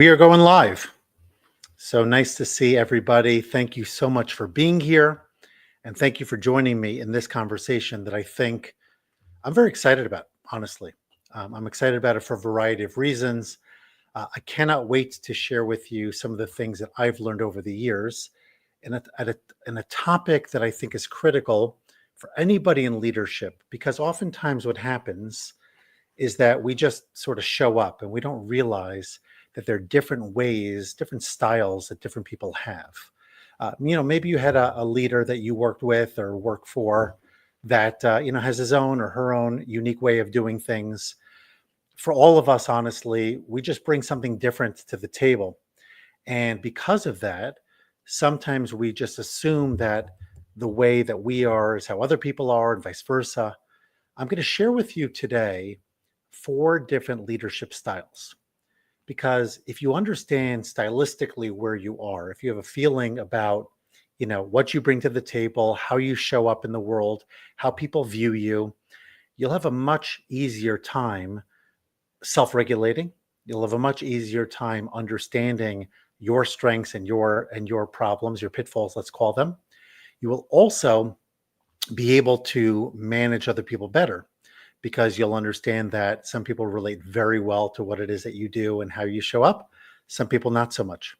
We are going live. So nice to see everybody. Thank you so much for being here. And thank you for joining me in this conversation that I think I'm very excited about, honestly. I'm excited about it for a variety of reasons. I cannot wait to share with you some of the things that I've learned over the years in a topic that I think is critical for anybody in leadership, because oftentimes what happens is that we just sort of show up and we don't realize that there are different ways, different styles that different people have. Maybe you had a leader that you worked with or work for that, has his own or her own unique way of doing things. For all of us, honestly, we just bring something different to the table. And because of that, sometimes we just assume that the way that we are is how other people are and vice versa. I'm going to share with you today 4 different leadership styles. Because if you understand stylistically where you are, if you have a feeling about, what you bring to the table, how you show up in the world, how people view you, you'll have a much easier time self-regulating. You'll have a much easier time understanding your strengths and your problems, your pitfalls, let's call them. You will also be able to manage other people better, because you'll understand that some people relate very well to what it is that you do and how you show up. Some people not so much.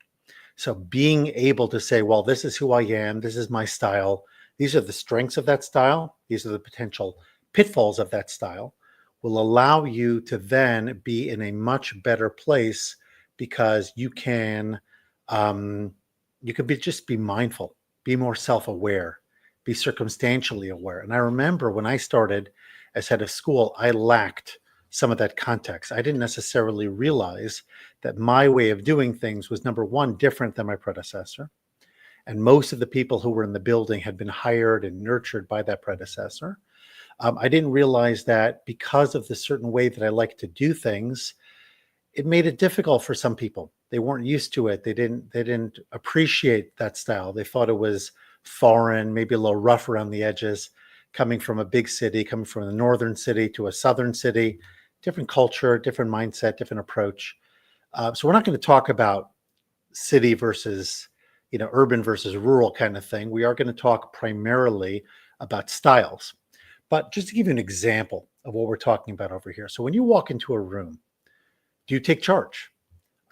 So being able to say, well, this is who I am, this is my style, these are the strengths of that style, these are the potential pitfalls of that style, will allow you to then be in a much better place, because you can just be mindful, be more self-aware, be circumstantially aware. And I remember when I started as head of school, I lacked some of that context. I didn't necessarily realize that my way of doing things was, number one, different than my predecessor. And most of the people who were in the building had been hired and nurtured by that predecessor. I didn't realize that because of the certain way that I like to do things, it made it difficult for some people. They weren't used to it. They didn't appreciate that style. They thought it was foreign, maybe a little rough around the edges, coming from a big city, coming from a northern city to a southern city, different culture, different mindset, different approach. So we're not going to talk about city versus, urban versus rural kind of thing. We are going to talk primarily about styles. But just to give you an example of what we're talking about over here. So when you walk into a room, do you take charge?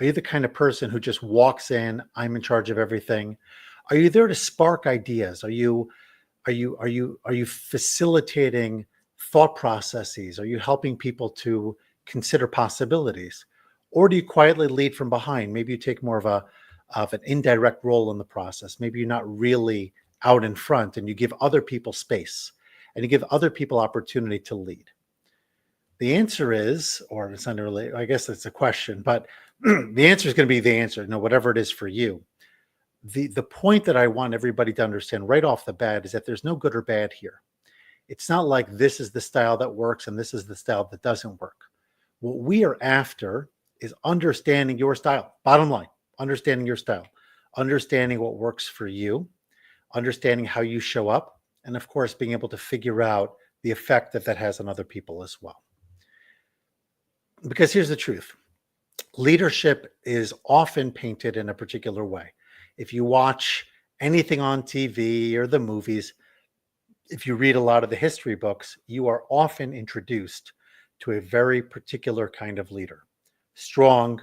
Are you the kind of person who just walks in, I'm in charge of everything? Are you there to spark ideas? Are you facilitating thought processes? Are you helping people to consider possibilities? Or do you quietly lead from behind? Maybe you take more of an indirect role in the process. Maybe you're not really out in front, and you give other people space and you give other people opportunity to lead. The answer is, or it's not really, I guess it's a question, but the answer is going to be the answer, whatever it is for you. The point that I want everybody to understand right off the bat is that there's no good or bad here. It's not like this is the style that works and this is the style that doesn't work. What we are after is understanding your style. Bottom line, understanding your style, understanding what works for you, understanding how you show up, and of course, being able to figure out the effect that has on other people as well. Because here's the truth. Leadership is often painted in a particular way. If you watch anything on TV or the movies, if you read a lot of the history books, you are often introduced to a very particular kind of leader. Strong,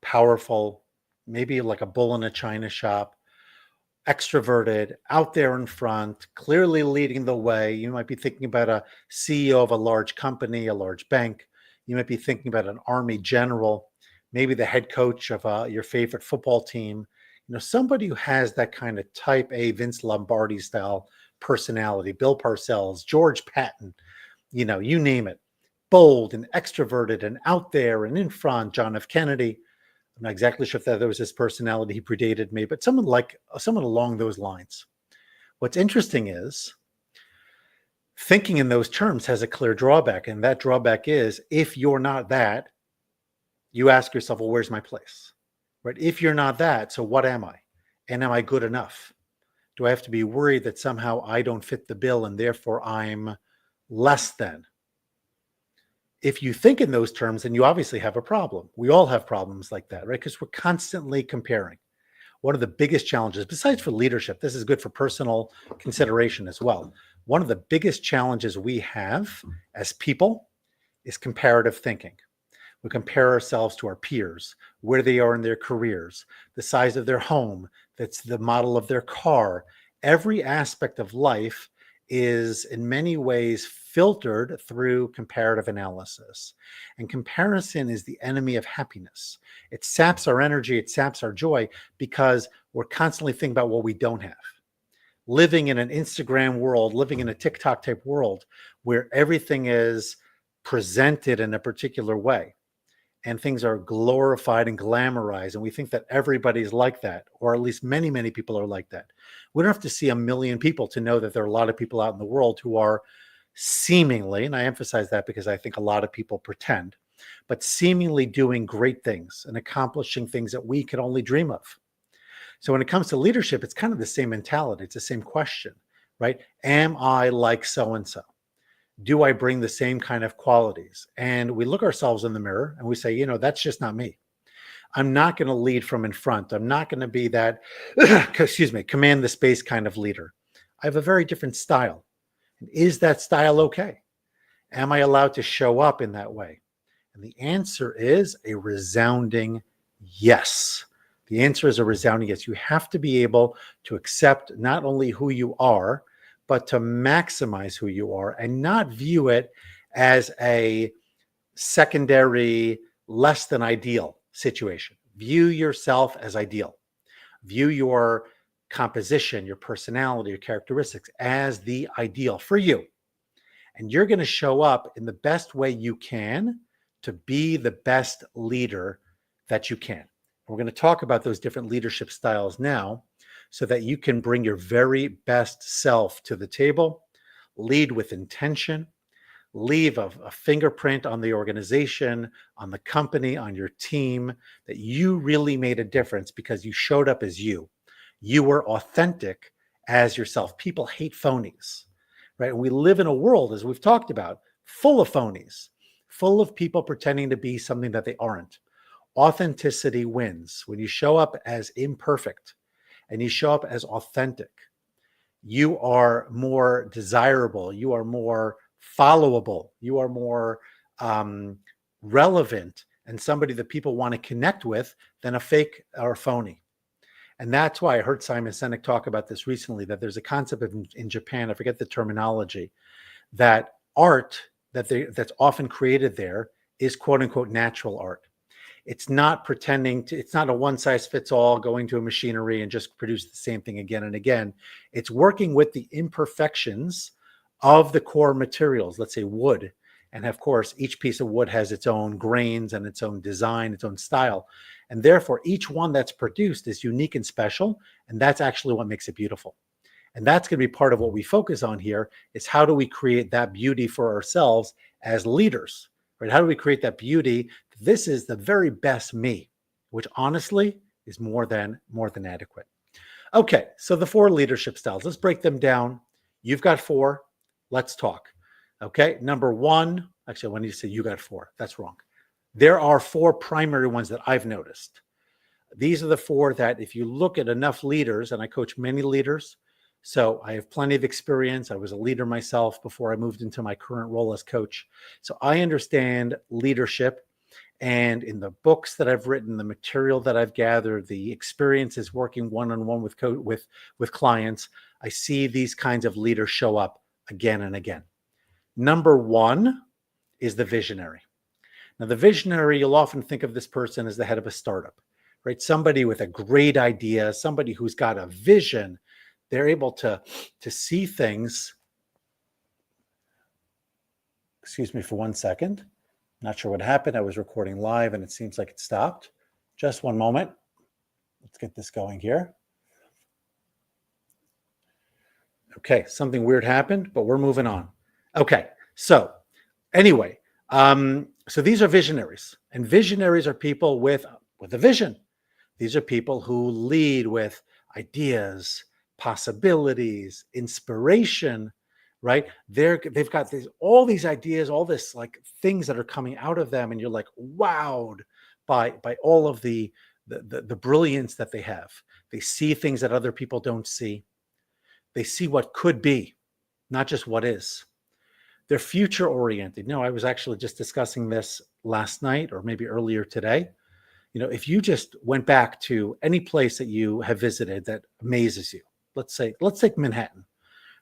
powerful, maybe like a bull in a china shop, extroverted, out there in front, clearly leading the way. You might be thinking about a CEO of a large company, a large bank. You might be thinking about an army general, maybe the head coach of your favorite football team. Somebody who has that kind of type A Vince Lombardi style personality, Bill Parcells, George Patton, you name it. Bold and extroverted and out there and in front, John F. Kennedy. I'm not exactly sure if that was his personality. He predated me, but someone along those lines. What's interesting is thinking in those terms has a clear drawback. And that drawback is, if you're not that, you ask yourself, well, where's my place? Right? If you're not that, so what am I? And am I good enough? Do I have to be worried that somehow I don't fit the bill and therefore I'm less than? if you think in those terms, then you obviously have a problem. We all have problems like that, right? Because we're constantly comparing. One of the biggest challenges, besides for leadership, this is good for personal consideration as well. One of the biggest challenges we have as people is comparative thinking. We compare ourselves to our peers, where they are in their careers, the size of their home, that's the model of their car. Every aspect of life is in many ways filtered through comparative analysis. And comparison is the enemy of happiness. It saps our energy, it saps our joy because we're constantly thinking about what we don't have. Living in an Instagram world, living in a TikTok type world where everything is presented in a particular way and things are glorified and glamorized, and we think that everybody's like that, or at least many, many people are like that. We don't have to see a million people to know that there are a lot of people out in the world who are seemingly, and I emphasize that because I think a lot of people pretend, but seemingly doing great things and accomplishing things that we could only dream of. So when it comes to leadership, it's kind of the same mentality. It's the same question, right? Am I like so-and-so? Do I bring the same kind of qualities? And we look ourselves in the mirror and we say, you know, that's just not me. I'm not going to lead from in front. I'm not going to be that, excuse me, command the space kind of leader. I have a very different style. Is that style okay? Am I allowed to show up in that way? And the answer is a resounding yes. The answer is a resounding yes. You have to be able to accept not only who you are, but to maximize who you are and not view it as a secondary, less than ideal situation. View yourself as ideal. View your composition, your personality, your characteristics as the ideal for you. And you're going to show up in the best way you can to be the best leader that you can. We're going to talk about those different leadership styles now so that you can bring your very best self to the table, lead with intention, leave a fingerprint on the organization, on the company, on your team, that you really made a difference because you showed up as you. You were authentic as yourself. People hate phonies, right? And we live in a world, as we've talked about, full of phonies, full of people pretending to be something that they aren't. Authenticity wins. When you show up as imperfect and you show up as authentic, you are more desirable, you are more followable, you are more relevant and somebody that people want to connect with than a fake or phony. And that's why I heard Simon Sinek talk about this recently, that there's a concept in Japan, I forget the terminology, that art that's often created there is quote unquote natural art. It's not pretending to, it's not a one size fits all, going to a machinery and just produce the same thing again and again. It's working with the imperfections of the core materials, let's say wood. And of course, each piece of wood has its own grains and its own design, its own style. And therefore, each one that's produced is unique and special. And that's actually what makes it beautiful. And that's going to be part of what we focus on here, is how do we create that beauty for ourselves as leaders, right? How do we create that beauty? This is the very best me, which honestly is more than adequate. Okay, so the 4 leadership styles, let's break them down. You've got 4. Let's talk. Okay, number 1, actually, when you say you got 4, that's wrong. There are 4 primary ones that I've noticed. These are the 4 that if you look at enough leaders, and I coach many leaders, so I have plenty of experience. I was a leader myself before I moved into my current role as coach. So I understand leadership. And in the books that I've written, the material that I've gathered, the experiences working one-on-one with clients, I see these kinds of leaders show up again and again. Number 1 is the visionary. Now, the visionary, you'll often think of this person as the head of a startup, right? Somebody with a great idea, somebody who's got a vision. They're able to see things. Excuse me for 1 second. Not sure what happened. I was recording live and it seems like it stopped. Just 1 moment. Let's get this going here. Okay, something weird happened, but we're moving on. Okay, so anyway, so these are visionaries, and visionaries are people with a vision. These are people who lead with ideas, possibilities, inspiration, right? They've got all these ideas, all this like things that are coming out of them, and you're like wowed by all of the brilliance that they have. They see things that other people don't see. They see what could be, not just what is. They're future oriented. No, I was actually just discussing this last night or maybe earlier today. If you just went back to any place that you have visited that amazes you, let's take Manhattan,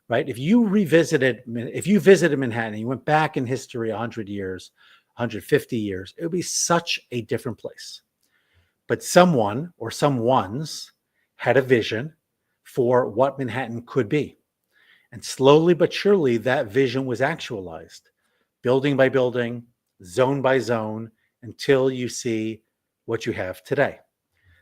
right? If you visited Manhattan and you went back in history 100 years, 150 years, it would be such a different place. But someone or someones had a vision for what Manhattan could be. And slowly but surely, that vision was actualized, building by building, zone by zone, until you see what you have today.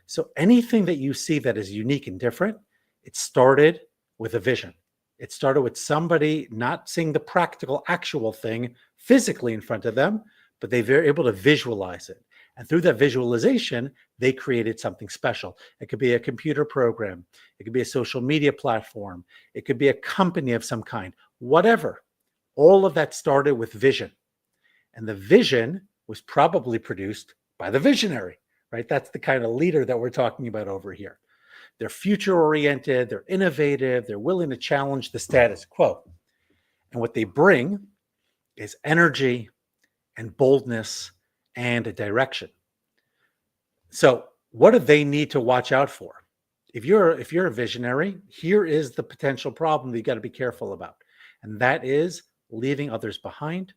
So anything that you see that is unique and different, it started with a vision. It started with somebody not seeing the practical, actual thing physically in front of them, but they were able to visualize it. And through that visualization, they created something special. It could be a computer program. It could be a social media platform. It could be a company of some kind, whatever. All of that started with vision. And the vision was probably produced by the visionary, right? That's the kind of leader that we're talking about over here. They're future oriented, they're innovative, they're willing to challenge the status quo. And what they bring is energy and boldness and a direction. So what do they need to watch out for? If you're a visionary, here is the potential problem that you got to be careful about. And that is leaving others behind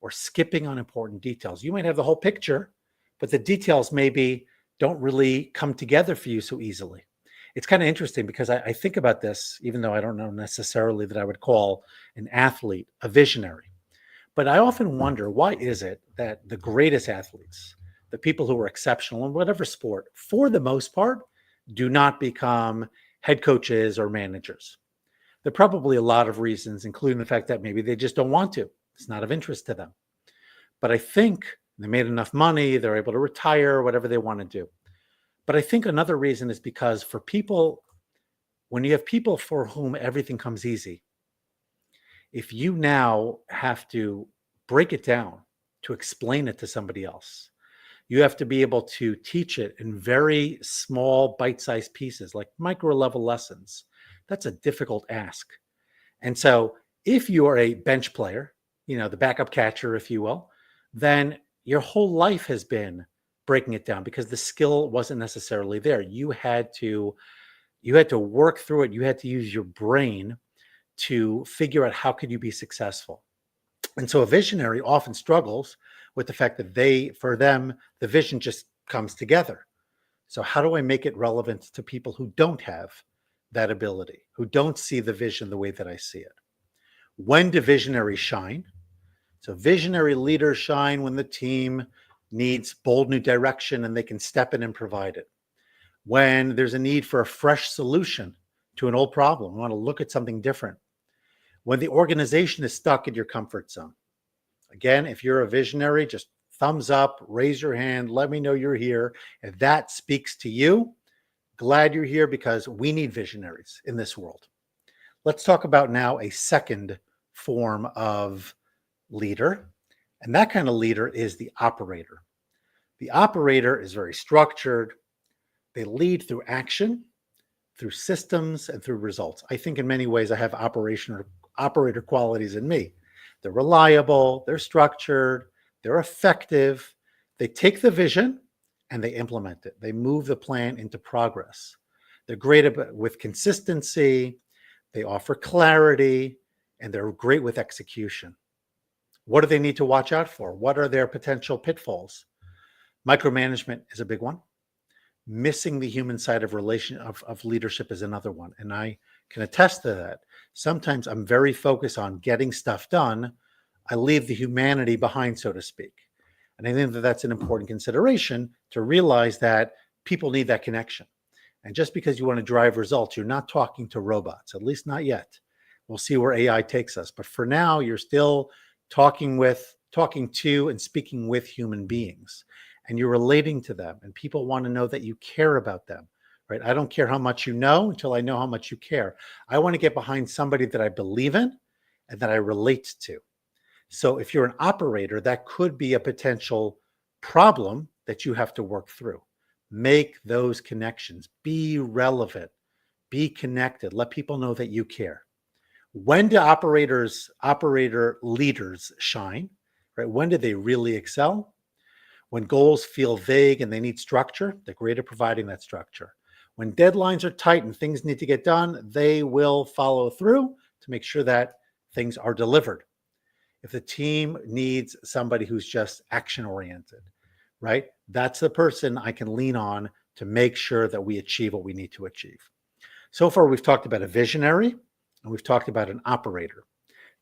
or skipping on important details. You might have the whole picture, but the details maybe don't really come together for you so easily. It's kind of interesting because I think about this, even though I don't know necessarily that I would call an athlete a visionary. But I often wonder, why is it that the greatest athletes, the people who are exceptional in whatever sport, for the most part, do not become head coaches or managers? There are probably a lot of reasons, including the fact that maybe they just don't want to. It's not of interest to them. But I think they made enough money, they're able to retire, whatever they want to do. But I think another reason is because for people, when you have people for whom everything comes easy, if you now have to break it down to explain it to somebody else, you have to be able to teach it in very small bite-sized pieces, like micro-level lessons. That's a difficult ask. And so if you are a bench player, the backup catcher, if you will, then your whole life has been breaking it down because the skill wasn't necessarily there. You had to work through it. You had to use your brain to figure out how could you be successful. And so a visionary often struggles with the fact that for them, the vision just comes together. So how do I make it relevant to people who don't have that ability, who don't see the vision the way that I see it? When do visionaries shine? So visionary leaders shine when the team needs bold new direction and they can step in and provide it. When there's a need for a fresh solution to an old problem, we want to look at something different. When the organization is stuck in your comfort zone. Again, if you're a visionary, just thumbs up, raise your hand, let me know you're here. If that speaks to you, glad you're here because we need visionaries in this world. Let's talk about now a second form of leader. And that kind of leader is the operator. The operator is very structured. They lead through action, through systems, and through results. I think in many ways I have operator qualities in me. They're reliable, they're structured, they're effective. They take the vision and they implement it. They move the plan into progress. They're great with consistency, they offer clarity, and they're great with execution. What do they need to watch out for? What are their potential pitfalls? Micromanagement is a big one. Missing the human side of leadership is another one. And I can attest to that. Sometimes I'm very focused on getting stuff done. I leave the humanity behind, so to speak. And I think that that's an important consideration to realize that people need that connection. And just because you want to drive results, you're not talking to robots, at least not yet. We'll see where AI takes us. But for now, you're still talking to and speaking with human beings. And you're relating to them. And people want to know that you care about them, right? I don't care how much you know until I know how much you care. I want to get behind somebody that I believe in and that I relate to. So if you're an operator, that could be a potential problem that you have to work through. Make those connections, be relevant, be connected, let people know that you care. When do operator leaders shine, right? When do they really excel? When goals feel vague and they need structure, they're great at providing that structure. When deadlines are tight and things need to get done, they will follow through to make sure that things are delivered. If the team needs somebody who's just action oriented, right? That's the person I can lean on to make sure that we achieve what we need to achieve. So far, we've talked about a visionary and we've talked about an operator.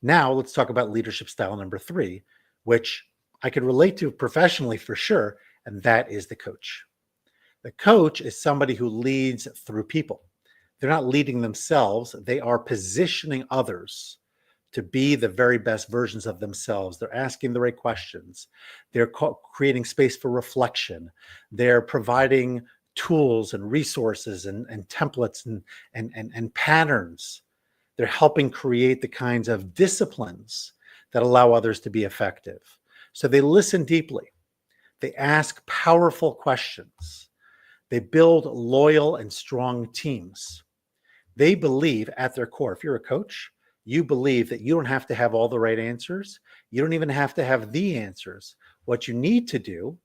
Now let's talk about leadership style number 3, which I could relate to professionally for sure, and that is the coach. The coach is somebody who leads through people. They're not leading themselves, they are positioning others to be the very best versions of themselves. They're asking the right questions. They're creating space for reflection. They're providing tools and resources and templates and patterns. They're helping create the kinds of disciplines that allow others to be effective. So they listen deeply. They ask powerful questions. They build loyal and strong teams. They believe at their core, if you're a coach, you believe that you don't have to have all the right answers. You don't even have to have the answers. What you need to do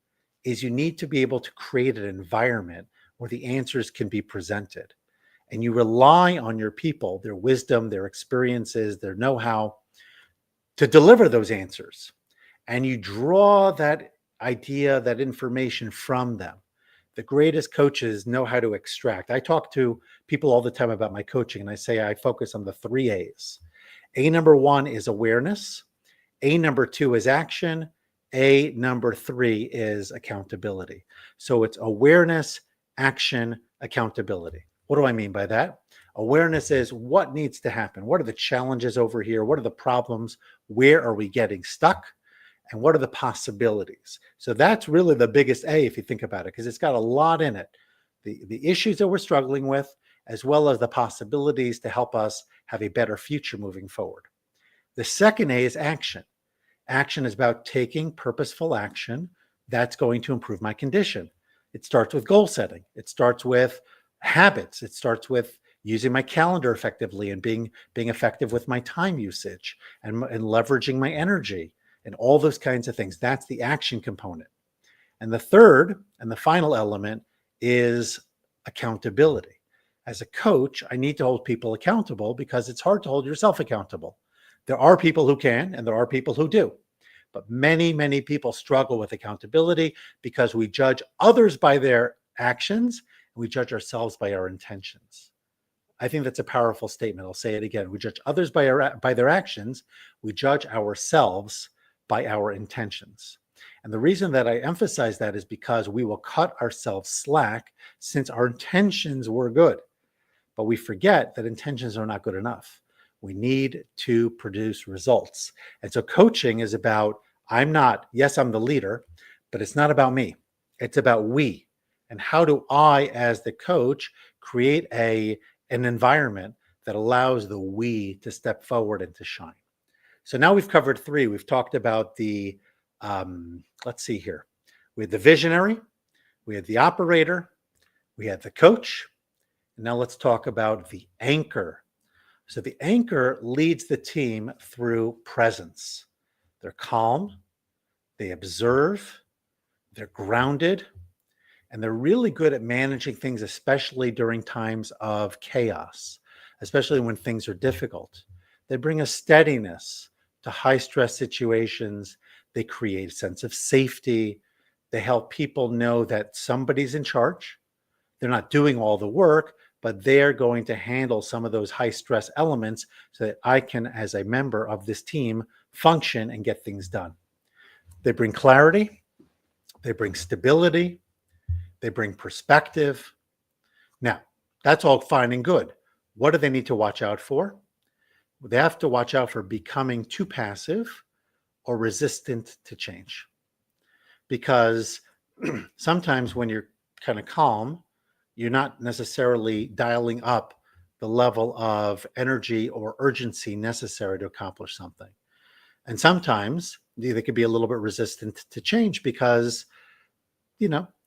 is you need to be able to create an environment where the answers can be presented. And you rely on your people, their wisdom, their experiences, their know-how to deliver those answers. And you draw that idea, that information from them. The greatest coaches know how to extract. I talk to people all the time about my coaching, and I say I focus on the 3 A's. A number 1 is awareness. A number 2 is action. A number 3 is accountability. So it's awareness, action, accountability. What do I mean by that? Awareness is what needs to happen. What are the challenges over here? What are the problems? Where are we getting stuck? And what are the possibilities? So that's really the biggest A if you think about it, because it's got a lot in it. The issues that we're struggling with, as well as the possibilities to help us have a better future moving forward. The second A is action. Action is about taking purposeful action that's going to improve my condition. It starts with goal setting. It starts with habits. It starts with using my calendar effectively and being effective with my time usage and leveraging my energy and all those kinds of things. That's the action component. And the third and the final element is accountability. As a coach, I need to hold people accountable because it's hard to hold yourself accountable. There are people who can, and there are people who do. But many, many people struggle with accountability because we judge others by their actions and we judge ourselves by our intentions. I think that's a powerful statement. I'll say it again. We judge others by their actions. We judge ourselves by our intentions. And the reason that I emphasize that is because we will cut ourselves slack since our intentions were good. But we forget that intentions are not good enough. We need to produce results. And so coaching is about, yes, I'm the leader, but it's not about me. It's about we. And how do I, as the coach, create an environment that allows the we to step forward and to shine? So now we've covered 3. We've talked about let's see here. We had the visionary, we had the operator, we had the coach. And now let's talk about the anchor. So the anchor leads the team through presence. They're calm, they observe, they're grounded, and they're really good at managing things, especially during times of chaos, especially when things are difficult. They bring a steadiness to high stress situations. They create a sense of safety. They help people know that somebody's in charge. They're not doing all the work, but they're going to handle some of those high stress elements so that I can, as a member of this team, function and get things done. They bring clarity. They bring stability. They bring perspective. Now, that's all fine and good. What do they need to watch out for? They have to watch out for becoming too passive or resistant to change. Because sometimes when you're kind of calm, you're not necessarily dialing up the level of energy or urgency necessary to accomplish something. And sometimes they could be a little bit resistant to change because,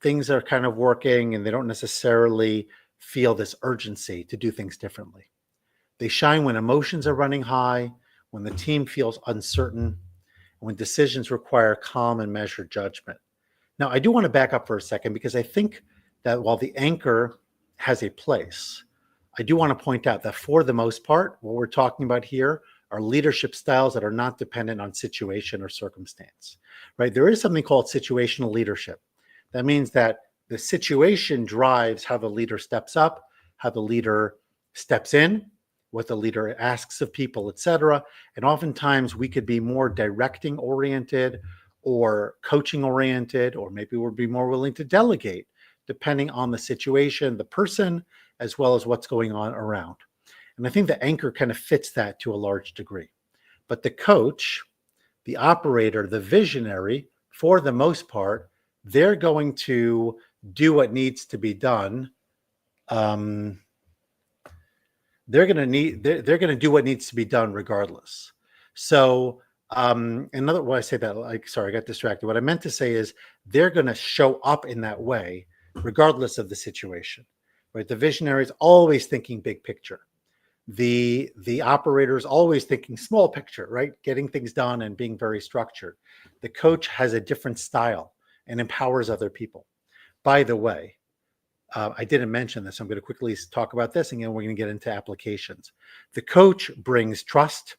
things are kind of working and they don't necessarily feel this urgency to do things differently. They shine when emotions are running high, when the team feels uncertain, when decisions require calm and measured judgment. Now, I do want to back up for a second because I think that while the anchor has a place, I do want to point out that for the most part, what we're talking about here are leadership styles that are not dependent on situation or circumstance, right? There is something called situational leadership. That means that the situation drives how the leader steps up, how the leader steps in, what the leader asks of people, etc. And oftentimes we could be more directing oriented or coaching oriented, or maybe we'll be more willing to delegate depending on the situation, the person, as well as what's going on around. And I think the anchor kind of fits that to a large degree. But the coach, the operator, the visionary, for the most part, they're going to do what needs to be done. They're going to do what needs to be done regardless. So another way I say that, sorry, I got distracted. What I meant to say is they're going to show up in that way regardless of the situation, right? The visionary is always thinking big picture. The operator is always thinking small picture, right? Getting things done and being very structured. The coach has a different style and empowers other people. By the way, I didn't mention this. I'm going to quickly talk about this, and then we're going to get into applications. The coach brings trust,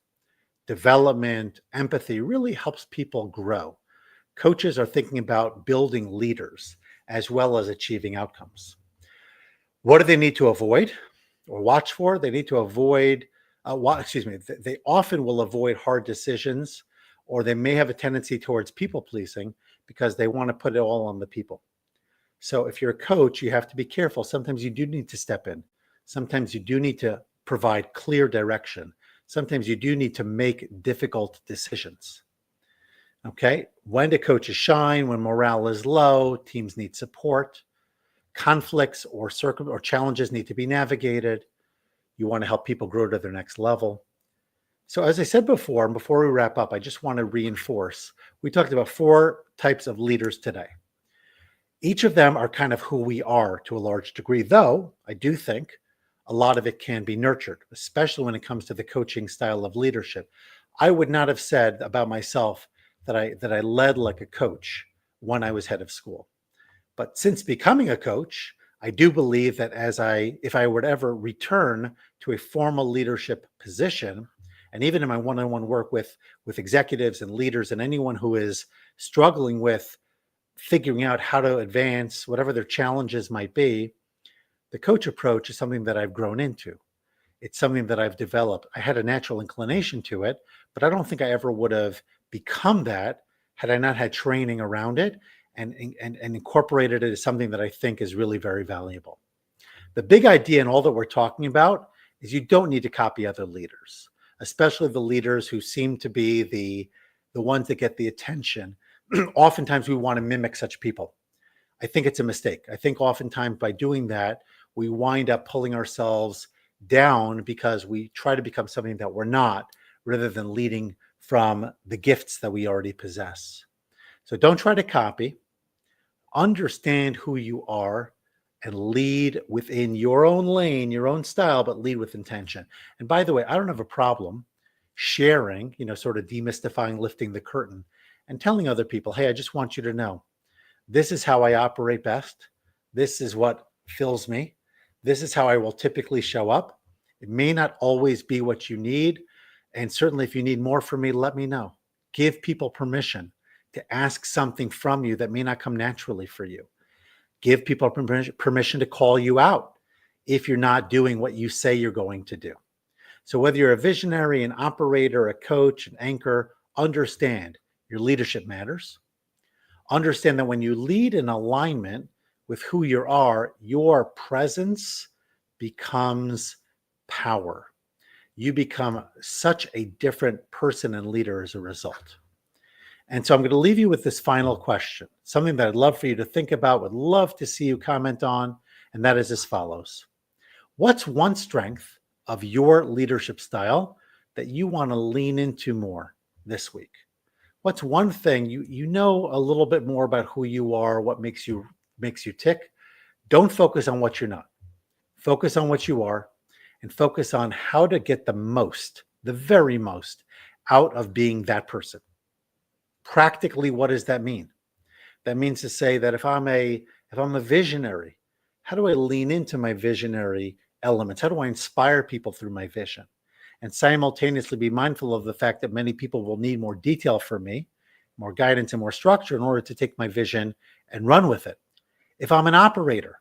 development, empathy, really helps people grow. Coaches are thinking about building leaders as well as achieving outcomes. What do they need to avoid or watch for? They need to avoid, they often will avoid hard decisions, or they may have a tendency towards people pleasing because they want to put it all on the people. So if you're a coach, you have to be careful. Sometimes you do need to step in. Sometimes you do need to provide clear direction. Sometimes you do need to make difficult decisions. Okay, when do coaches shine? When morale is low, teams need support. Conflicts or challenges need to be navigated. You want to help people grow to their next level. So as I said before, and before we wrap up, I just want to reinforce, we talked about 4 types of leaders today. Each of them are kind of who we are to a large degree, though I do think a lot of it can be nurtured, especially when it comes to the coaching style of leadership. I would not have said about myself that I led like a coach when I was head of school. But since becoming a coach, I do believe that if I were to ever return to a formal leadership position, and even in my one-on-one work with executives and leaders and anyone who is struggling with figuring out how to advance, whatever their challenges might be, the coach approach is something that I've grown into. It's something that I've developed. I had a natural inclination to it, but I don't think I ever would have become that had I not had training around it and incorporated it as something that I think is really very valuable. The big idea in all that we're talking about is you don't need to copy other leaders, especially the leaders who seem to be the ones that get the attention. Oftentimes we want to mimic such people. I think it's a mistake. I think oftentimes by doing that, we wind up pulling ourselves down because we try to become something that we're not, rather than leading from the gifts that we already possess. So don't try to copy. Understand who you are and lead within your own lane, your own style, but lead with intention. And by the way, I don't have a problem sharing, sort of demystifying, lifting the curtain and telling other people, hey, I just want you to know, this is how I operate best. This is what fills me. This is how I will typically show up. It may not always be what you need. And certainly if you need more from me, let me know. Give people permission to ask something from you that may not come naturally for you. Give people permission to call you out if you're not doing what you say you're going to do. So whether you're a visionary, an operator, a coach, an anchor, understand your leadership matters. Understand that when you lead in alignment with who you are, your presence becomes power. You become such a different person and leader as a result. And so I'm going to leave you with this final question, something that I'd love for you to think about, would love to see you comment on, and that is as follows. What's one strength of your leadership style that you want to lean into more this week? What's one thing you know a little bit more about who you are, what makes you tick? Don't focus on what you're not. Focus on what you are and focus on how to get the most, the very most out of being that person. Practically, what does that mean? That means to say that if I'm a visionary, how do I lean into my visionary elements? How do I inspire people through my vision? And simultaneously be mindful of the fact that many people will need more detail from me, more guidance and more structure in order to take my vision and run with it. If I'm an operator,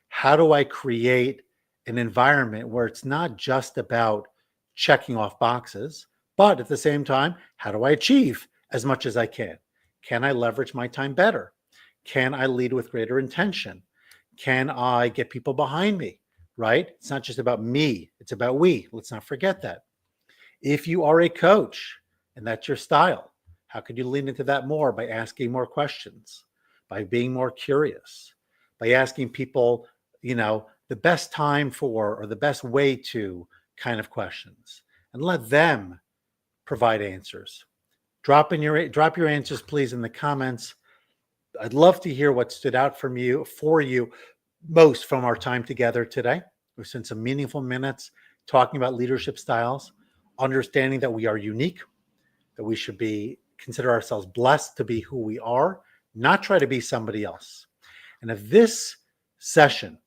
how do I create an environment where it's not just about checking off boxes, but at the same time, how do I achieve as much as I can? Can I leverage my time better? Can I lead with greater intention? Can I get people behind me? Right? It's not just about me, it's about we. Let's not forget that. If you are a coach and that's your style, how could you lean into that more? By asking more questions, by being more curious, by asking people, the best time for or the best way to kind of questions, and let them provide answers. Drop your answers, please, in the comments. I'd love to hear what stood out for you most from our time together today. We've spent some meaningful minutes talking about leadership styles, understanding that we are unique, that we should consider ourselves blessed to be who we are, not try to be somebody else. And if this session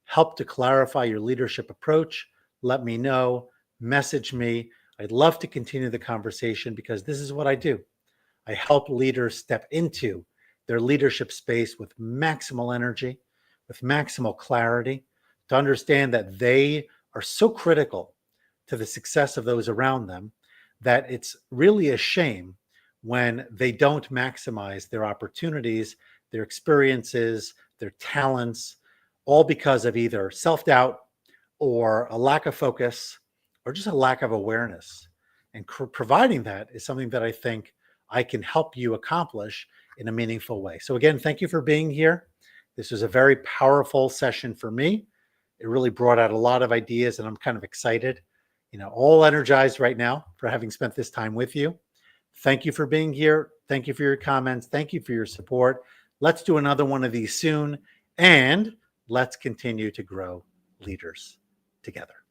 helped to clarify your leadership approach, let me know, message me. I'd love to continue the conversation because this is what I do. I help leaders step into their leadership space with maximal energy, with maximal clarity, to understand that they are so critical to the success of those around them that it's really a shame when they don't maximize their opportunities, their experiences, their talents, all because of either self-doubt or a lack of focus or just a lack of awareness. And providing that is something that I think I can help you accomplish in a meaningful way. So again, thank you for being here. This was a very powerful session for me. It really brought out a lot of ideas and I'm kind of excited, all energized right now for having spent this time with you. Thank you for being here. Thank you for your comments. Thank you for your support. Let's do another one of these soon, and let's continue to grow leaders together.